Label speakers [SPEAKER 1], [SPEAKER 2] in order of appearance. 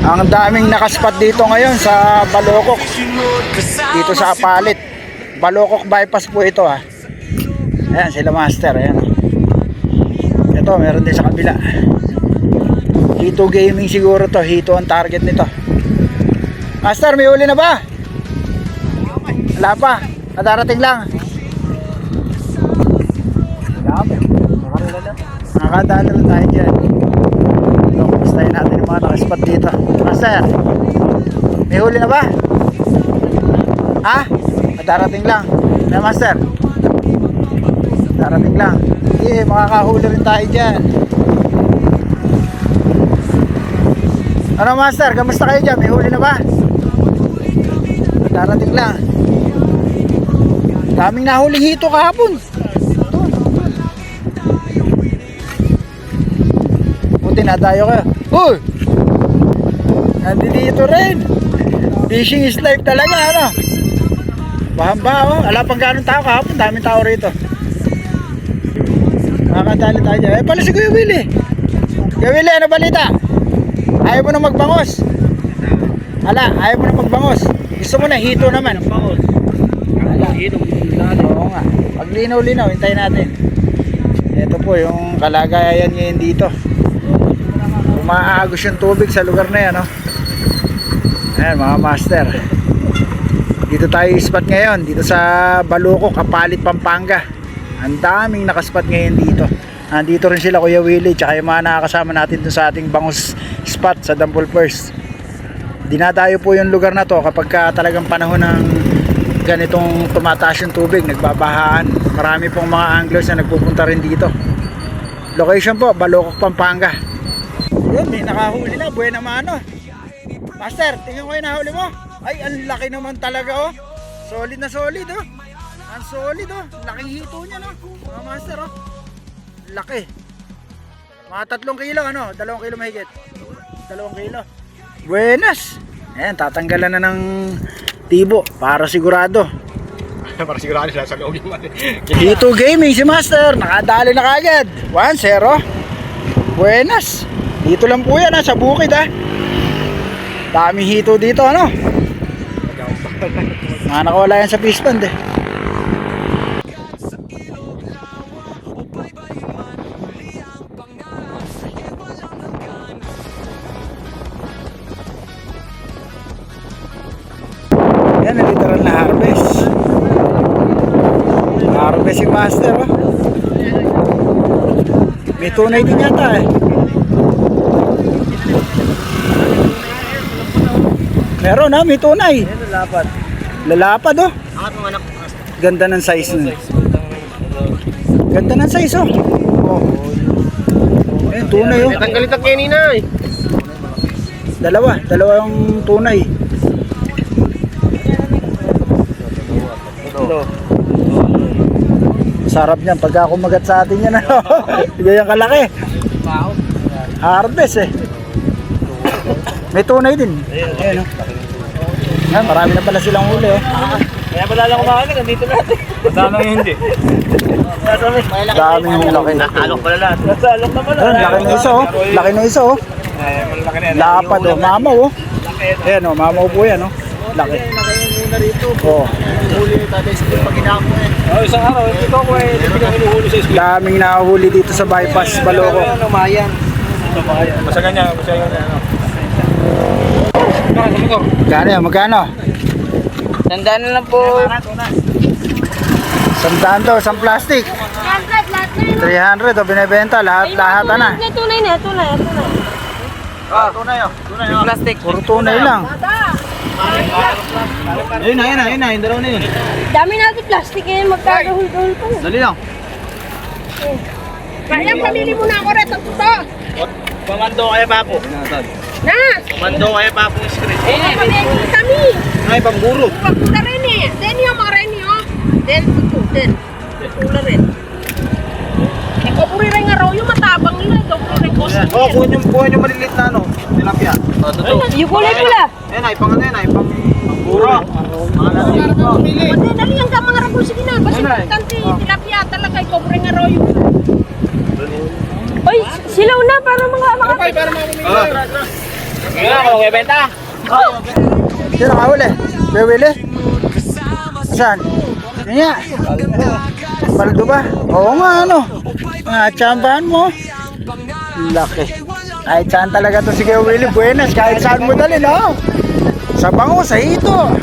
[SPEAKER 1] Ang daming nakaspat dito ngayon sa Balokok. Dito sa Apalit. Balokok bypass po ito ha. Ayan sila master. Ayan. Ito meron din sa kabila. Hito Gaming siguro to. Hito ang target nito. Master, may huli na ba? Wala pa. Nadarating lang. Nakakadala na tayo dyan. Kustahin natin yung mga nakaspot dito. Master, may huli na ba? Ha? Darating lang. Na master? Darating lang. Sige, makakahuli rin tayo dyan. Ano master, kamusta kayo dyan? May huli na ba? Darating lang. Daming nahuling hito kahapon. Buti nadayo kayo. Uy! Nandito rin. Fishing is life talaga, ano? Bahamba, oh. Wala pang ganong tao kahapon. Daming tao rito. Makakadali tayo dyan. Eh, pala si Kuya Willie. Kuya Willie, ano balita? Ayaw mo na magbangos. Ayaw mo na magbangos. Gusto mo na hito naman. Bangos. Oo nga. Pag linaw-linaw, hintayin natin. Ito po yung kalagayan ngayon dito. Umaagos yung tubig sa lugar na yan, no? Ayan mga master. Dito tayo spot ngayon. Dito sa Balokok, Apalit, Pampanga. Ang daming nakaspot ngayon dito. Nandito rin sila Kuya Willie. Tsaka yung mga nakakasama natin dun sa ating bangus spot sa Dampol First. Dinadayo po yung lugar na to kapag talagang panahon ng ganitong tumataas yung tubig, nagbabahaan. Marami pong mga anglers na nagpupunta rin dito. Location po, Balokok, Pampanga. Yun, may nakahuli na, buena mano. Master, tingnan ko yung nahuli mo. Ay, ang laki naman talaga, oh. Solid na solid, oh. Ang solid, oh. Laking hito niya, no. Mga master, oh. Laki. Mga 3 kilo, ano? 2 kilo mahigit. 2 kilo. Buenas. Ayan, tatanggalan na ng tibo para sigurado.
[SPEAKER 2] Para sigurado sila sa loob yung mali.
[SPEAKER 1] Hito Gaming si Master, nakadali na kagad. 1-0. Buenas. Dito lang po yan, sa bukid, ha. Dami hito dito, ano. Mga nakawala yan sa fish pond, eh. Yan, literal na harvest. Harvest si Master, oh. May tunay din yata, eh. Meron, ha, may tunay.
[SPEAKER 2] Lalapad.
[SPEAKER 1] Lalapad, oh.
[SPEAKER 2] Angat mo anak.
[SPEAKER 1] Ganda ng size nun. Ganda ng size, oh. Oh. Ayan, tunay, oh.
[SPEAKER 2] Tanggalit ang kanina, eh.
[SPEAKER 1] Dalawang tunay.
[SPEAKER 2] Ito.
[SPEAKER 1] Sarap niyan pagka kumagat sa atin yan, ano. Ganyan kalaki. Harvest, eh. May tunay din. Ayan, oh. Yan, marami na pala silang huli, oh.
[SPEAKER 2] Kaya pala lang kumakain, nandito natin. Masalang hindi.
[SPEAKER 1] Dami yung laki.
[SPEAKER 2] Nakalok pala lahat. Nasalok na pala.
[SPEAKER 1] Ayan, laki na isa, oh. Laki na isa, oh.
[SPEAKER 2] Malaki na yan.
[SPEAKER 1] Lapad, oh. Mamaw, oh. Ayan, oh. Mamaw po yan, oh. Laki.
[SPEAKER 2] Muna rito.
[SPEAKER 1] Oh.
[SPEAKER 2] Huli ni Tatay Spring pag inako, eh. Isang araw, dito ako, eh. Hindi ka hinuhuli sa Spring.
[SPEAKER 1] Daming nakahuli dito sa bypass Balokok.
[SPEAKER 2] Mayan. Masagan niya, masagan niya.
[SPEAKER 1] Magkano yan? Magkano?
[SPEAKER 3] Tandaan na lang po.
[SPEAKER 1] Sandaan to, isang plastic. 300 o binibenta, lahat na.
[SPEAKER 3] Tunay na, tunay.
[SPEAKER 1] Tunay oh.
[SPEAKER 3] Yung plastic.
[SPEAKER 1] Puro tunay lang.
[SPEAKER 2] Ayun na, yung dalawa na yun.
[SPEAKER 3] Dami natin plastic eh, magkakahul-hul pa.
[SPEAKER 2] Dali lang.
[SPEAKER 3] Kaya pamili mo na ako rin, ito.
[SPEAKER 2] Pamando kaya papo.
[SPEAKER 3] Na!
[SPEAKER 2] Pamando kaya papo yung screen.
[SPEAKER 3] Pamili kami.
[SPEAKER 2] Ay, pamburo.
[SPEAKER 3] Pagpula rin eh. Then yung mga rin yun. Then, pagpula rin. Eh, kapuri rin nga raw yung matabang nila. Kapuri rin ko.
[SPEAKER 2] Oo, kuhin yung maliliit na ano, tilapia.
[SPEAKER 3] Yung kulay pula.
[SPEAKER 2] Yan ay, pang ano yan ay, pamburo. Mga natin ito.
[SPEAKER 3] Dali yung ka mga rabul. Sige na. Basta importante. Tilapia talaga. Kapuri nga raw yung. Oy, silaw na para mga
[SPEAKER 2] Para mamumili. Sige nga, kung ibenta.
[SPEAKER 1] Sino nakahuli? Kuya Willie? Saan? Yan nga. Baldo ba? Oo nga, ano? Tsambahan mo. Laki. Kahit saan talaga to si Kuya Willie. Buenas, kahit saan mo dali, no? Sa bango, sa hito.